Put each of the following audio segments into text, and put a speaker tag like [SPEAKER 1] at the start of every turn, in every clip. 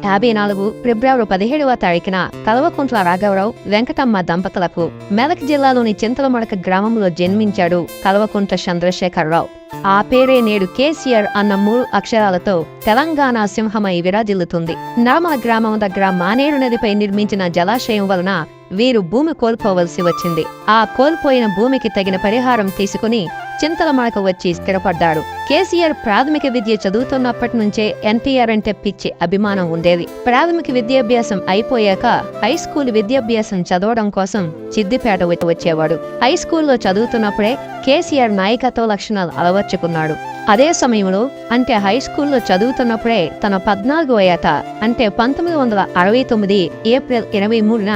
[SPEAKER 1] 1954 ఫిబ్రవరి 17వ తారీఖున కల్వకుంట్ల రాఘవరావు వెంకటమ్మ దంపతులకు మెదక్ జిల్లాలోని చింతలమడక గ్రామంలో జన్మించాడు కల్వకుంట్ల చంద్రశేఖరరావు. ఆ పేరే నేడు కేసీఆర్ అన్న 3 అక్షరాలతో తెలంగాణ సింహమై విరాజిల్లుతుంది. నర్మల గ్రామం దగ్గర మానేరు నదిపై నిర్మించిన జలాశయం వలన వీరు భూమి కోల్పోవలసి వచ్చింది. ఆ కోల్పోయిన భూమికి తగిన పరిహారం తీసుకుని చింతలమడక వచ్చి స్థిరపడ్డాడు. కేసీఆర్ ప్రాథమిక విద్య చదువుతున్నప్పటి నుంచే ఎన్టీఆర్ అంటే పిచ్చి అభిమానం ఉండేది. ప్రాథమిక విద్యాభ్యాసం అయిపోయాక హైస్కూల్ విద్యాభ్యాసం చదవడం కోసం సిద్దిపేట వచ్చేవాడు. హైస్కూల్లో చదువుతున్నప్పుడే కేసీఆర్ నాయకత్వ లక్షణాలు అలవర్చుకున్నాడు. అదే సమయంలో అంటే హైస్కూల్లో చదువుతున్నప్పుడే తన 14వ ఏట అంటే 1969 ఏప్రిల్ 23న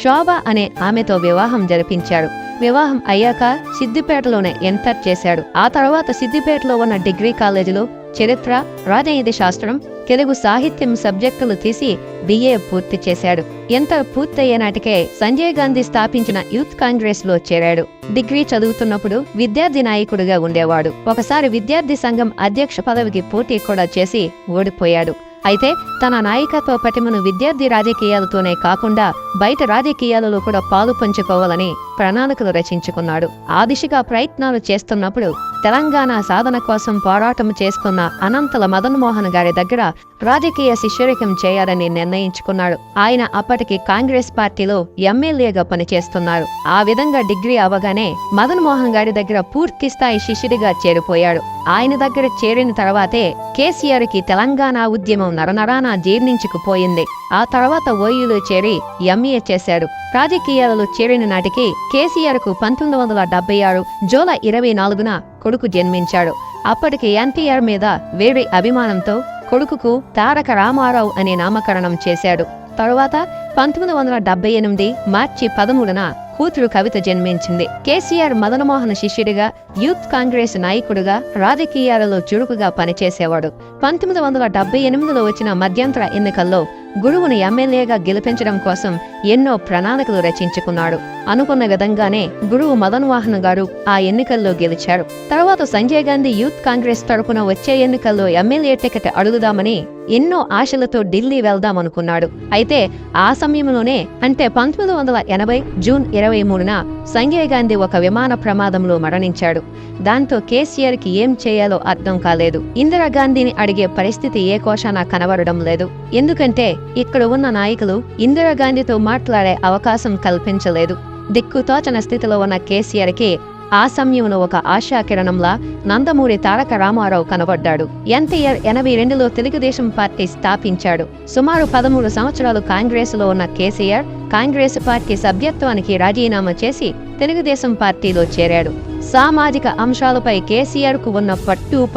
[SPEAKER 1] శోభ అనే ఆమెతో వివాహం జరిపించాడు. వివాహం అయ్యాక సిద్దిపేటలోనే ఎంటర్ చేశాడు. ఆ తర్వాత సిద్దిపేటలో ఉన్న డిగ్రీ కాలేజీలో చరిత్ర, రాజనీతి శాస్త్రం, తెలుగు సాహిత్యం సబ్జెక్టులు తీసి బిఏ పూర్తి చేశాడు. ఇంటర్ పూర్తయ్యే నాటికే సంజయ్ గాంధీ స్థాపించిన యూత్ కాంగ్రెస్ లో చేరాడు. డిగ్రీ చదువుతున్నప్పుడు విద్యార్థి నాయకుడిగా ఉండేవాడు. ఒకసారి విద్యార్థి సంఘం అధ్యక్ష పదవికి పోటీ కూడా చేసి ఓడిపోయాడు. అయితే తన నాయకత్వ పటిమను విద్యార్థి రాజకీయాలతోనే కాకుండా బయట రాజకీయాలలో కూడా పాలు పంచుకోవాలని ప్రణాళికలు రచించుకున్నాడు. ఆ దిశగా ప్రయత్నాలు చేస్తున్నప్పుడు తెలంగాణ సాధన కోసం పోరాటం చేసుకున్న అనంతల మదన్ మోహన్ గారి దగ్గర రాజకీయ శిష్యరికం చేయాలని నిర్ణయించుకున్నాడు. ఆయన అప్పటికి కాంగ్రెస్ పార్టీలో ఎమ్మెల్యేగా పనిచేస్తున్నారు. ఆ విధంగా డిగ్రీ అవగానే మదన్ మోహన్ గారి దగ్గర పూర్తి స్థాయి శిష్యుడిగా చేరిపోయాడు. ఆయన దగ్గర చేరిన తర్వాతే కేసీఆర్ కి తెలంగాణ ఉద్యమం నరనరానా జీర్ణించుకుపోయింది. ఆ తర్వాత ఓయూలో చేరి ఎంఏ చేశాడు. రాజకీయాలలో చేరిన నాటికి కేసీఆర్ కు 1976 జూలై 24న కొడుకు జన్మించాడు. అప్పటికి ఎన్టీఆర్ మీద వేరే అభిమానంతో కొడుకుకు తారక రామారావు అనే నామకరణం చేశాడు. తరువాత 1978 మార్చి 13న కూతురు కవిత జన్మించింది. కేసీఆర్ మదనమోహన్ శిష్యుడిగా యూత్ కాంగ్రెస్ నాయకుడిగా రాజకీయాలలో చురుకుగా పనిచేసేవాడు. 1978లో వచ్చిన మధ్యంతర ఎన్నికల్లో గురువును ఎమ్మెల్యేగా గెలిపించడం కోసం ఎన్నో ప్రణాళికలు రచించుకున్నాడు. అనుకున్న విధంగానే గురువు మదన్ మోహన్ గారు ఆ ఎన్నికల్లో గెలిచారు. తర్వాత సంజయ్ గాంధీ యూత్ కాంగ్రెస్ తరపున వచ్చే ఎన్నికల్లో ఎమ్మెల్యే టికెట్ అడుగుదామని ఎన్నో ఆశలతో ఢిల్లీ వెళ్దామనుకున్నాడు. అయితే ఆ సమయంలోనే అంటే 1980 జూన్ 23న సంజయ్ గాంధీ ఒక విమాన ప్రమాదంలో మరణించాడు. దాంతో కేసీఆర్ కి ఏం చేయాలో అర్థం కాలేదు. ఇందిరాగాంధీని అడిగే పరిస్థితి ఏ కోశానా కనబడడం లేదు. ఎందుకంటే ఇక్కడ ఉన్న నాయకులు ఇందిరాగాంధీతో మాట్లాడే అవకాశం కల్పించలేదు. దిక్కుతోచన స్థితిలో ఉన్న కేసీఆర్ కి ఆ సమయంలో ఒక ఆశాకిరణంలా నందమూరి తారక రామారావు కనబడ్డాడు. ఎన్టీఆర్ 82లో తెలుగుదేశం పార్టీ స్థాపించాడు. సుమారు 13 సంవత్సరాలు కాంగ్రెస్ లో ఉన్న కేసీఆర్ కాంగ్రెస్ పార్టీ సభ్యత్వానికి రాజీనామా చేసి తెలుగుదేశం పార్టీలో చేరాడు. సామాజిక అంశాలపై కేసీఆర్ కు ఉన్న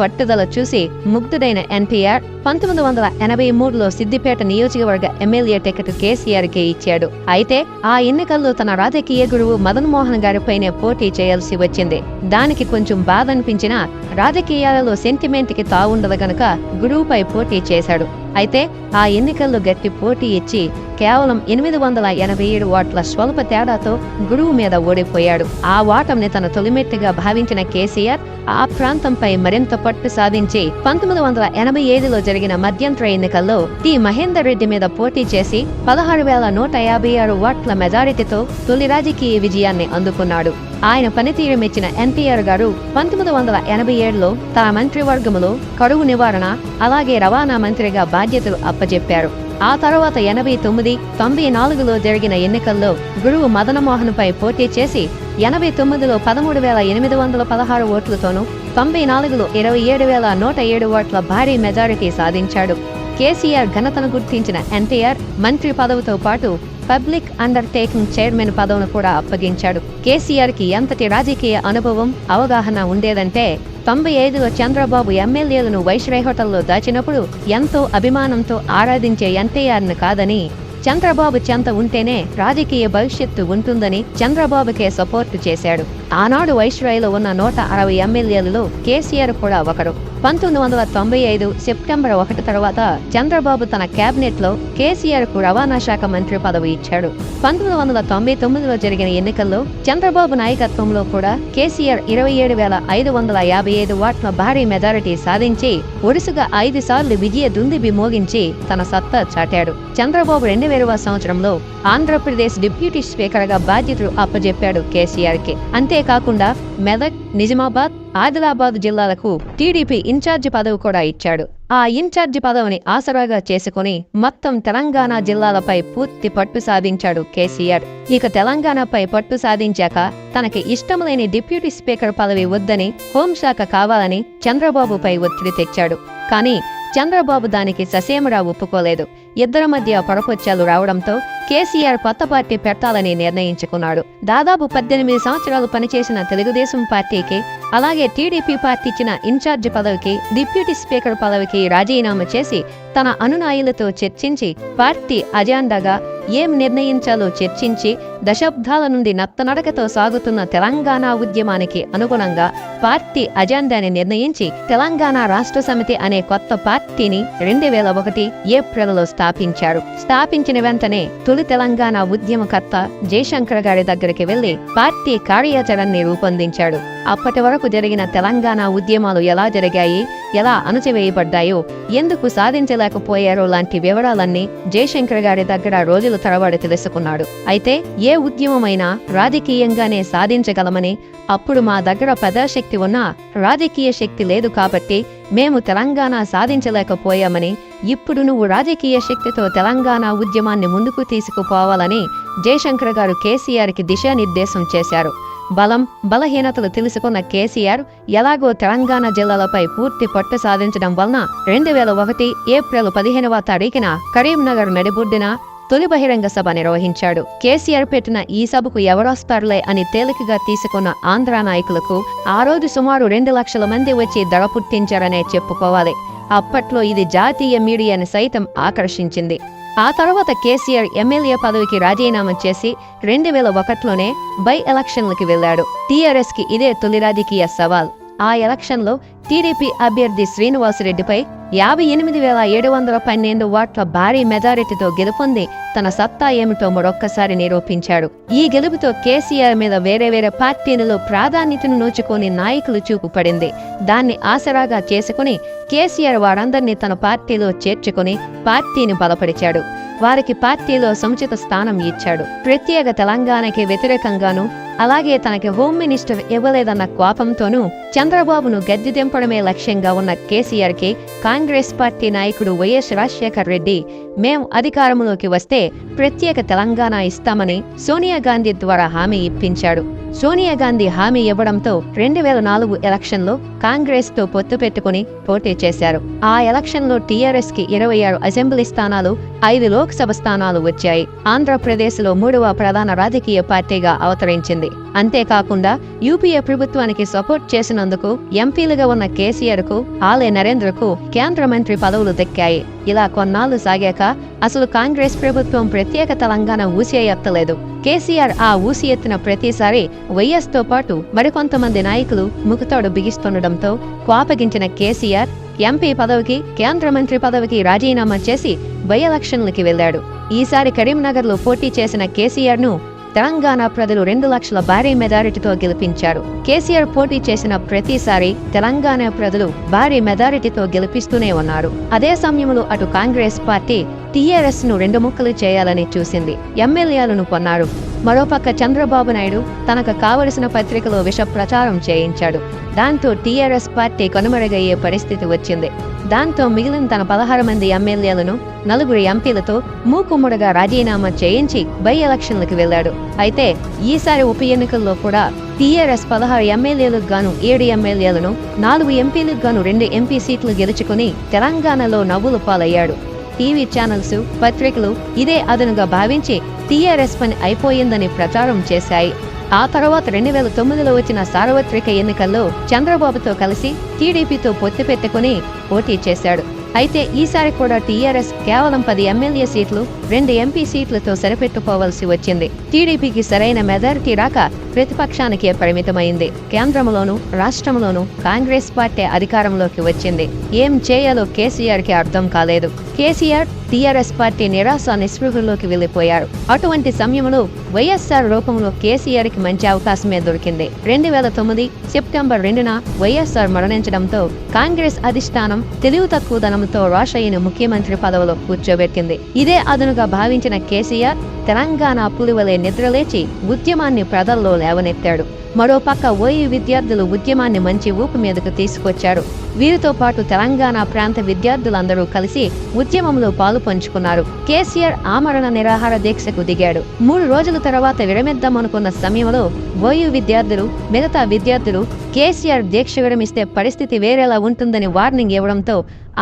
[SPEAKER 1] పట్టుదల చూసి ముగ్ధుడైన ఎన్టీఆర్ 1983లో సిద్దిపేట నియోజకవర్గ ఎమ్మెల్యే టికెట్ కేసీఆర్ కి ఇచ్చాడు. అయితే ఆ ఎన్నికల్లో తన రాజకీయ గురువు మదన్ మోహన్ గారిపైనే పోటీ చేయాల్సి వచ్చింది. దానికి కొంచెం బాధ అనిపించినా రాజకీయాలలో సెంటిమెంట్ కి తావుండదు గనక గురువుపై పోటీ చేశాడు. అయితే ఆ ఎన్నికల్లో గట్టి పోటీ ఇచ్చి కేవలం 887 ఓట్ల స్వల్ప తేడాతో గురువు మీద ఓడిపోయాడు. ఆ ఓటమిని తన తొలిమెట్టుగా భావించిన కేసీఆర్ ఆ ప్రాంతంపై మరింత పట్టు సాధించి 1985లో జరిగిన మధ్యంతర ఎన్నికల్లో టి మహేందర్ రెడ్డి మీద పోటీ చేసి 16,156 ఓట్ల మెజారిటీతో తొలి రాజకీయ విజయాన్ని అందుకున్నాడు. ఆయన పనితీరు మెచ్చిన ఎన్టీఆర్ గారు 1987లో తన మంత్రివర్గంలో కరువు నివారణ అలాగే రవాణా మంత్రిగా బాధ్యతలు అప్పజెప్పారు. ఆ తర్వాత 89, 94లో జరిగిన ఎన్నికల్లో గురువు మదనమోహన్ పై పోటీ చేసి 89లో 13,816 ఓట్లతోనూ 94లో 27,107 ఓట్ల భారీ మెజారిటీ సాధించాడు. కేసీఆర్ ఘనతను గుర్తించిన ఎన్టీఆర్ మంత్రి పదవితో పాటు పబ్లిక్ అండర్టేకింగ్ చైర్మన్ పదవిని కూడా అప్పగించాడు. కేసీఆర్ కి ఎంతటి రాజకీయ అనుభవం, అవగాహన ఉండేదంటే 95లో చంద్రబాబు ఎమ్మెల్యేలను వైస్రాయ్ హోటల్లో దాచినప్పుడు ఎంతో అభిమానంతో ఆరాధించే ఎన్టీఆర్ను కాదని చంద్రబాబు చెంత ఉంటేనే రాజకీయ భవిష్యత్తు ఉంటుందని చంద్రబాబుకే సపోర్టు చేశాడు. ఆనాడు వైస్రాయ్లో ఉన్న 160 ఎమ్మెల్యేలలో కేసీఆర్ కూడా ఒకరు. 1995 సెప్టెంబర్ 1 తర్వాత చంద్రబాబు తన కేబినెట్లో కేసీఆర్కు రవాణా శాఖ మంత్రి పదవి ఇచ్చాడు. 1999లో జరిగిన ఎన్నికల్లో చంద్రబాబు నాయకత్వంలో కూడా కేసీఆర్ 27,555 ఓట్ల భారీ మెజారిటీ సాధించి వరుసగా 5 సార్లు విజయ దుందుబి మోగించి తన సత్తా చాటాడు. చంద్రబాబు 2000వ సంవత్సరంలో ఆంధ్రప్రదేశ్ డిప్యూటీ స్పీకర్గా బాధ్యతలు అప్పజెప్పాడు కేసీఆర్కి. అంతేకాకుండా మెదక్, నిజామాబాద్, ఆదిలాబాద్ జిల్లాలకు టీడీపీ ఇన్ఛార్జి పదవి కూడా ఇచ్చాడు. ఆ ఇన్ఛార్జి పదవిని ఆసరాగా చేసుకుని మొత్తం తెలంగాణ జిల్లాలపై పూర్తి పట్టు సాధించాడు కేసీఆర్. ఇక తెలంగాణపై పట్టు సాధించాక తనకి ఇష్టం లేని డిప్యూటీ స్పీకర్ పదవి వద్దని, హోంశాఖ కావాలని చంద్రబాబుపై ఒత్తిడి తెచ్చాడు. కానీ చంద్రబాబు దానికి ససేమిరా ఒప్పుకోలేదు. ఇద్దరి మధ్య పొరపొచ్చాలు రావడంతో కేసీఆర్ కొత్త పార్టీ పెట్టాలని నిర్ణయించుకున్నాడు. దాదాపు 18 సంవత్సరాలు పనిచేసిన తెలుగుదేశం పార్టీకి, అలాగే టీడీపీ పార్టీ ఇచ్చిన ఇన్ఛార్జి పదవికి, డిప్యూటీ స్పీకర్ పదవికి రాజీనామా చేసి తన అనునాయులతో చర్చించి పార్టీ అజెండాగా ఏం నిర్ణయించాలో చర్చించి దశాబ్దాల నుండి నత్తనడకతో సాగుతున్న తెలంగాణ ఉద్యమానికి అనుగుణంగా పార్టీ అజెండాని నిర్ణయించి తెలంగాణ రాష్ట్ర సమితి అనే కొత్త పార్టీని 2001 ఏప్రిల్లో స్థాపించారు. స్థాపించిన వెంటనే తొలి తెలంగాణ ఉద్యమకర్త జయశంకర్ గారి దగ్గరికి వెళ్లి పార్టీ కార్యాచరణని రూపొందించాడు. అప్పటి వరకు జరిగిన తెలంగాణ ఉద్యమాలు ఎలా జరిగాయి, ఎలా అణచివేయబడ్డాయో, ఎందుకు సాధించలేకపోయారో లాంటి వివరాలన్నీ జయశంకర్ గారి దగ్గర రోజుల తరబడి తెలుసుకున్నాడు. అయితే ఏ ఉద్యమమైనా రాజకీయంగానే సాధించగలమని, అప్పుడు మా దగ్గర ప్రజాశక్తి ఉన్నా రాజకీయ శక్తి లేదు కాబట్టి మేము తెలంగాణ సాధించలేకపోయామని, ఇప్పుడు నువ్వు రాజకీయ శక్తితో తెలంగాణ ఉద్యమాన్ని ముందుకు తీసుకుపోవాలని జయశంకర్ గారు కేసీఆర్కి దిశానిర్దేశం చేశారు. బలం, బలహీనతలు తెలుసుకున్న కేసీఆర్ ఎలాగో తెలంగాణ జిల్లాలపై పూర్తి పట్టు సాధించడం వలన 2001 ఏప్రిల్ 15వ తారీఖున కరీంనగర్ నడిబొడ్డున తొలి బహిరంగ సభ నిర్వహించాడు. కేసీఆర్ పెట్టిన ఈ సభకు ఎవరొస్తారులే అని తేలికగా తీసుకున్న ఆంధ్ర నాయకులకు ఆ రోజు సుమారు 2 లక్షల మంది వచ్చి దడ పుట్టించారనే చెప్పుకోవాలి. అప్పట్లో ఇది జాతీయ మీడియాని సైతం ఆకర్షించింది. ఆ తర్వాత కేసీఆర్ ఎమ్మెల్యే పదవికి రాజీనామా చేసి 2001లోనే బై ఎలక్షన్లకి వెళ్లాడు. టీఆర్ఎస్కి ఇదే తొలి రాజకీయ సవాల్. ఆ ఎలక్షన్లో టీడీపీ అభ్యర్థి శ్రీనివాసరెడ్డిపై 58,712 ఓట్ల భారీ మెజారిటీతో గెలుపొంది తన సత్తా ఏమిటో మరొక్కసారి నిరూపించాడు. ఈ గెలుపుతో కేసీఆర్ మీద వేరే పార్టీలలో ప్రాధాన్యతను నోచుకొని నాయకులు చూపు పడింది. దాన్ని ఆసరాగా చేసుకుని కేసీఆర్ వారందరినీ తన పార్టీలో చేర్చుకుని పార్టీని బలపరిచాడు. వారికి పార్టీలో సముచిత స్థానం ఇచ్చాడు. ప్రత్యేక తెలంగాణకి వ్యతిరేకంగానూ, అలాగే తనకి హోమ్ మినిస్టర్ ఇవ్వలేదన్న కోపంతోనూ చంద్రబాబును గద్దె దింపడమే లక్ష్యంగా ఉన్న కేసీఆర్కి కాంగ్రెస్ పార్టీ నాయకుడు వైఎస్ రాజశేఖర్ రెడ్డి మేం అధికారంలోకి వస్తే ప్రత్యేక తెలంగాణ ఇస్తామని సోనియా గాంధీ ద్వారా హామీ ఇప్పించాడు. సోనియా గాంధీ హామీ ఇవ్వడంతో 2004 ఎలక్షన్లో కాంగ్రెస్ తో పొత్తు పెట్టుకుని పోటీ చేశారు. ఆ ఎలక్షన్లో టీఆర్ఎస్ కి 26 అసెంబ్లీ స్థానాలు, 5 లోక్సభ స్థానాలు వచ్చాయి. ఆంధ్రప్రదేశ్లో 3వ ప్రధాన రాజకీయ పార్టీగా అవతరించింది. అంతేకాకుండా యూపీఏ ప్రభుత్వానికి సపోర్ట్ చేసినందుకు ఎంపీలుగా ఉన్న కేసీఆర్కు, ఆలే నరేంద్రకు కేంద్ర మంత్రి పదవులు దక్కాయి. ఇలా కొన్నాళ్లు సాగాక అసలు కాంగ్రెస్ ప్రభుత్వం ప్రత్యేక తెలంగాణ ఊసి ఎత్తలేదు. కేసీఆర్ ఆ ఊసి ఎత్తిన ప్రతిసారి వైఎస్ తో పాటు మరికొంతమంది నాయకులు ముఖతోడు బిగిస్తుండటంతో కోపగించిన కేసీఆర్ ఎంపీ పదవికి, కేంద్ర మంత్రి పదవికి రాజీనామా చేసి బై ఎలక్షన్లకి వెళ్లాడు. ఈసారి కరీంనగర్లో పోటీ చేసిన కేసీఆర్ను తెలంగాణ ప్రజలు 2 లక్షల భారీ మెజారిటీతో గెలిపించారు. కేసీఆర్ పోటీ చేసిన ప్రతిసారి తెలంగాణ ప్రజలు భారీ మెజారిటీతో గెలిపిస్తూనే ఉన్నారు. అదే సమయంలో అటు కాంగ్రెస్ పార్టీ టీఆర్ఎస్ ను 2 ముక్కలు చేయాలని చూసింది. ఎమ్మెల్యేలను కొన్నారు. మరోపక్క చంద్రబాబు నాయుడు తనకు కావలసిన పత్రికలో విష ప్రచారం చేయించాడు. దాంతో టీఆర్ఎస్ పార్టీ కనుమరుగయ్యే పరిస్థితి వచ్చింది. దాంతో మిగిలిన తన 16 మంది ఎమ్మెల్యేలను 4 ఎంపీలతో మూకుమ్మడిగా రాజీనామా చేయించి బై ఎలక్షన్లకు వెళ్లాడు. అయితే ఈసారి ఉప ఎన్నికల్లో కూడా టీఆర్ఎస్ 16 ఎమ్మెల్యేలకు గాను 7 ఎమ్మెల్యేలను, 4 ఎంపీలకు గాను 2 ఎంపీ సీట్లు గెలుచుకుని తెలంగాణలో నవ్వులు పాలయ్యాడు. టీవీ ఛానల్స్, పత్రికలు ఇదే అదనుగా భావించి టీఆర్ఎస్ పని అయిపోయిందని ప్రచారం చేశాయి. ఆ తర్వాత 2009లో వచ్చిన సార్వత్రిక ఎన్నికల్లో చంద్రబాబుతో కలిసి టీడీపీతో పొత్తు పెట్టుకుని పోటీ చేశాడు. అయితే ఈసారి కూడా టీఆర్ఎస్ కేవలం 10 ఎమ్మెల్యే సీట్లు 2 ఎంపీ సీట్లతో సరిపెట్టుకోవాల్సి వచ్చింది. టీడీపీకి సరైన మెజారిటీ రాక ప్రతిపక్షానికే పరిమితమైంది. కేంద్రంలోనూ రాష్ట్రంలోనూ కాంగ్రెస్ పార్టీ అధికారంలోకి వచ్చింది. ఏం చేయాలో కేసీఆర్కి అర్థం కాలేదు. కేసీఆర్ టీఆర్ఎస్ పార్టీ నిరాశ నిస్పృహలోకి వెళ్లిపోయారు. అటువంటి సమయంలో వైఎస్ఆర్ రూపంలో కేసీఆర్కి మంచి అవకాశమే దొరికింది. 2009 సెప్టెంబర్ 2న వైఎస్ఆర్ మరణించడంతో కాంగ్రెస్ అధిష్టానం తెలివి తక్కువదనంతో రోషయ్యను ముఖ్యమంత్రి పదవిలో కూర్చోబెట్టింది. ఇదే అదనుగా భావించిన కేసీఆర్ తెలంగాణ పులివలే నిద్రలేచి ఉద్యమాన్ని ప్రజల్లో లేవనెత్తాడు. మరోపక్క ఓయూ విద్యార్థులు ఉద్యమాన్ని మంచి ఊపు మీదకు తీసుకొచ్చారు. వీరితో పాటు తెలంగాణ ప్రాంత విద్యార్థులందరూ కలిసి ఉద్యమంలో పాలు పంచుకున్నారు. కేసీఆర్ ఆమరణ నిరాహార దీక్షకు దిగాడు. 3 రోజుల తర్వాత విరమిద్దామనుకున్న సమయంలో ఓయూ విద్యార్థులు మిగతా విద్యార్థులు కేసీఆర్ దీక్ష విరమిస్తే పరిస్థితి వేరేలా ఉంటుందని వార్నింగ్ ఇవ్వడంతో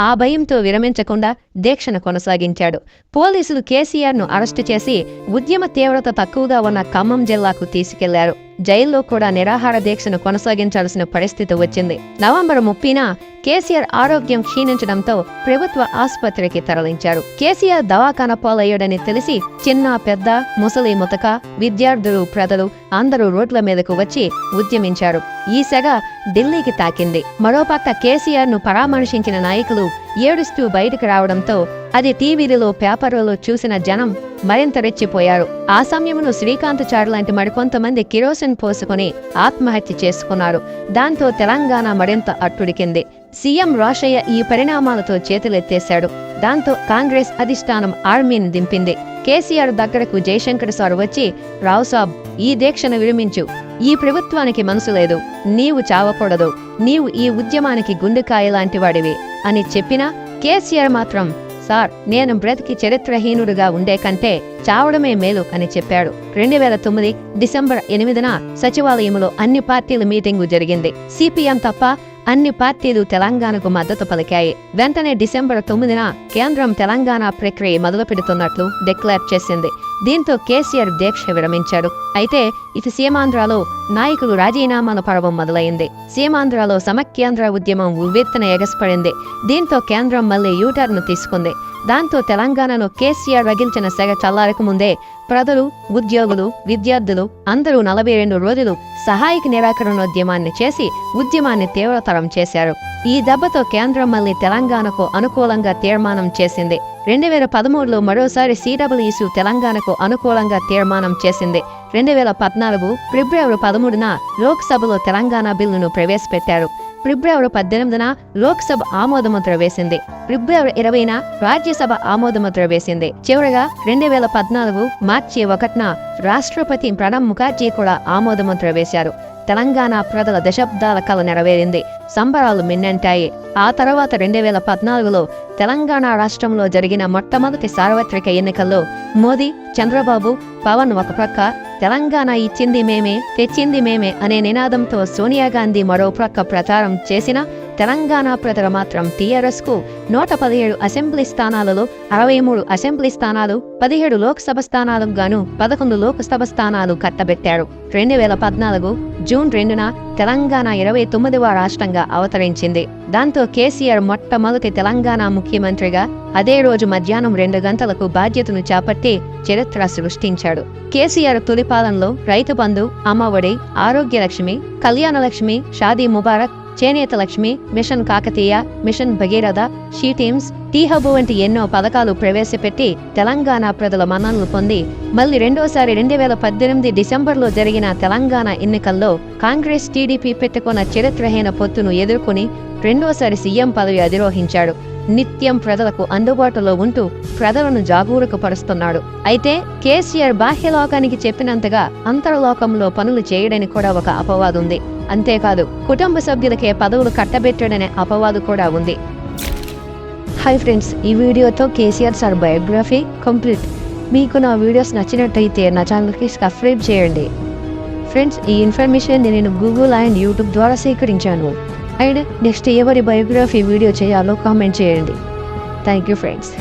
[SPEAKER 1] ఆ భయంతో విరమించకుండా దీక్షను కొనసాగించాడు. పోలీసులు కేసీఆర్ను అరెస్టు చేసి ఉద్యమ తీవ్రత తక్కువగా ఉన్న ఖమ్మం జిల్లాకు తీసుకెళ్లారు. జైల్లో కూడా నిరాహార దీక్షను కొనసాగించాల్సిన పరిస్థితి వచ్చింది. నవంబర్ 30న కేసీఆర్ ఆరోగ్యం క్షీణించడంతో ప్రభుత్వ ఆసుపత్రికి తరలించారు. కేసీఆర్ దవాఖానా పాలయ్యాడని తెలిసి చిన్న పెద్ద ముసలి ముతక విద్యార్థులు ప్రజలు అందరూ రోడ్ల మీదకు వచ్చి ఉద్యమించారు. ఈ సెగ ఢిల్లీకి తాకింది. మరోపక్క కేసీఆర్ ను పరామర్శించిన నాయకులు ఏడుస్తూ బయటకు రావడంతో అది టీవీలలో పేపర్లలో చూసిన జనం మరింత రెచ్చిపోయారు. ఆ సమయంలో శ్రీకాంత్ చార్ లాంటి మరికొంతమంది కిరోసిన్ పోసుకుని ఆత్మహత్య చేసుకున్నారు. దాంతో తెలంగాణ మరింత అట్టుడికింది. సీఎం రోషయ్య ఈ పరిణామాలతో చేతులెత్తేశాడు. దాంతో కాంగ్రెస్ అధిష్టానం ఆర్మీని దింపింది. కేసీఆర్ దగ్గరకు జయశంకర్ సార్ వచ్చి, రావు సాబ్, ఈ దీక్షను విరమించు. ఈ ప్రభుత్వానికి మనసు లేదు, నీవు చావకూడదు, నీవు ఈ ఉద్యమానికి గుండెకాయ లాంటి వాడివి అని చెప్పినా కేసీఆర్ మాత్రం, సార్, నేను బ్రతికి చరిత్రహీనుడుగా ఉండే కంటే చావడమే మేలు అని చెప్పాడు. 2009 డిసెంబర్ 8న సచివాలయంలో అన్ని పార్టీల మీటింగు జరిగింది. సిపిఎం తప్ప అన్ని పార్టీలు తెలంగాణకు మద్దతు పలికాయి. వెంటనే డిసెంబర్ 9న కేంద్రం తెలంగాణ ప్రక్రియ మొదలుపెడుతున్నట్లు డిక్లేర్ చేసింది. దీంతో కేసీఆర్ దీక్ష విరమించాడు. అయితే ఇటు సీమాంధ్రలో నాయకులు రాజీనామాల పర్వం మొదలైంది. సీమాంధ్రలో సమైక్యాంధ్ర ఉద్యమం ఉవ్వెత్తున ఎగసిపడింది. దీంతో కేంద్రం మళ్లీ యూటర్న్ తీసుకుంది. దాంతో తెలంగాణలో కేసీఆర్ రగిల్చిన సెగ చల్లారక ముందే ప్రజలు, ఉద్యోగులు, విద్యార్థులు అందరూ 42 రోజులు సహాయక నిరాకరణోద్యమాన్ని చేసి ఉద్యమాన్ని తీవ్రతరం చేశారు. ఈ దెబ్బతో కేంద్రం మళ్లీ తెలంగాణకు అనుకూలంగా తీర్మానం చేసింది. 2013లో మరోసారి సిడబ్ల్యూసీ తెలంగాణకు అనుకూలంగా తీర్మానం చేసింది. 2014 ఫిబ్రవరి 13న లోక్సభలో తెలంగాణ బిల్లును ప్రవేశపెట్టారు. ఫిబ్రవరి 18న లోక్సభ ఆమోదముద్ర వేసింది. ఫిబ్రవరి 20న రాజ్యసభ ఆమోదముద్ర వేసింది. చివరగా 2014 మార్చి 1న రాష్ట్రపతి ప్రణబ్ ముఖర్జీ కూడా ఆమోదముద్ర వేశారు. తెలంగాణ ప్రజల దశాబ్దాల కల నెరవేరింది. సంబరాలు మిన్నంటాయి. ఆ తర్వాత 2014లో తెలంగాణ రాష్ట్రంలో జరిగిన మొట్టమొదటి సార్వత్రిక ఎన్నికల్లో మోదీ, చంద్రబాబు, పవన్ ఒక ప్రక్క తెలంగాణ ఇచ్చింది మేమే, తెచ్చింది మేమే అనే నినాదంతో సోనియా గాంధీ మరో ప్రక్క ప్రచారం చేసిన తెలంగాణ ప్రజలు మాత్రం టీఆర్ఎస్ కు 117 అసెంబ్లీ స్థానాలలో 63 అసెంబ్లీ స్థానాలు, 17 లోక్సభ స్థానాలకు గాను 11 లోక్సభ స్థానాలు కట్టబెట్టారు. 2014 జూన్ 2న తెలంగాణ 29వ రాష్ట్రంగా అవతరించింది. దాంతో కేసీఆర్ మొట్టమొదటి తెలంగాణ ముఖ్యమంత్రిగా అదే రోజు మధ్యాహ్నం 2 గంటలకు బాధ్యతను చేపట్టి చరిత్ర సృష్టించాడు. కేసీఆర్ తొలిపాలనలో రైతు బంధు, అమ్మఒడి, ఆరోగ్యలక్ష్మి, కళ్యాణలక్ష్మి, షాదీ ముబారక్, చేనేత Lakshmi, machine Kakatiya, machine Bhagiratha, she teams, tea hub వంటి ఎన్నో పథకాలు ప్రవేశపెట్టి తెలంగాణ ప్రజల మన్ననలు పొంది మళ్లీ రెండోసారి 2018 డిసెంబర్లో జరిగిన తెలంగాణ ఎన్నికల్లో కాంగ్రెస్ టీడీపీ పెట్టుకున్న చరిత్రహీన పొత్తును ఎదుర్కొని రెండోసారి సీఎం పదవి అధిరోహించాడు. నిత్యం ప్రజలకు అందుబాటులో ఉంటూ ప్రజలను జాగరూకపరుస్తున్నాడు. అయితే కేసీఆర్ బాహ్యలోకానికి చెప్పినంతగా అంతర్లోకంలో పనులు చేయడని కూడా ఒక అపవాదు ఉంది. అంతేకాదు కుటుంబ సభ్యులకే పదవులు కట్టబెట్టడనే అపవాదు కూడా ఉంది. హాయ్ ఫ్రెండ్స్, ఈ వీడియోతో కేసీఆర్ సార్ బయోగ్రఫీ కంప్లీట్. మీకు నా వీడియోస్ నచ్చినట్టయితే నా ఛానల్కి సబ్స్క్రైబ్ చేయండి. ఫ్రెండ్స్, ఈ ఇన్ఫర్మేషన్ నేను గూగుల్ అండ్ యూట్యూబ్ ద్వారా సేకరించాను. అండ్ నెక్స్ట్ ఎవరి బయోగ్రఫీ వీడియో చేయాలో కామెంట్ చేయండి. Thank you friends.